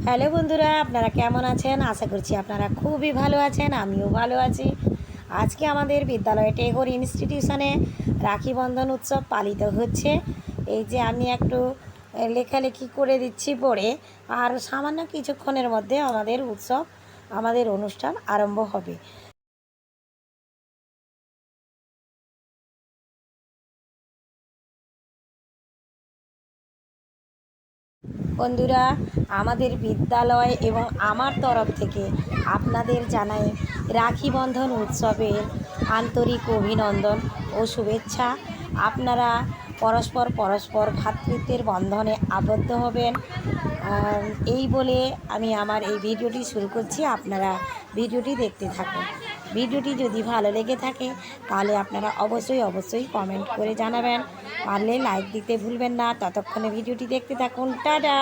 Hello বন্ধুরা, আপনারা কেমন আছেন? আশা করছি আপনারা খুবই ভালো আছেন, আমিও ভালো আছি। আজকে আমাদের বিদ্যালয়ে টেগোর ইনস্টিটিউশনে রাখি বন্ধন উৎসব পালিত হচ্ছে। এই যে আমি একটু লেখালেখি করে দিচ্ছি পড়ে, আর সামান্য কিছুক্ষণের মধ্যে আমাদের অনুষ্ঠান আরম্ভ হবে। বন্ধুরা, আমাদের বিদ্যালয় এবং আমার তরফ থেকে আপনাদের জানাই রাখি বন্ধন উৎসবের আন্তরিক অভিনন্দন ও শুভেচ্ছা। আপনারা পরস্পর ভ্রাতৃত্বের বন্ধনে আবদ্ধ হবেন, এই বলে আমি আমার এই ভিডিওটি শুরু করছি। আপনারা ভিডিওটি দেখতে থাকুন। ভিডিওটি যদি ভালো লেগে থাকে তাহলে আপনারা অবশ্যই কমেন্ট করে জানাবেন, পারলে লাইক দিতে ভুলবেন না। ততক্ষণে ভিডিওটি দেখতে থাকুন। টাটা।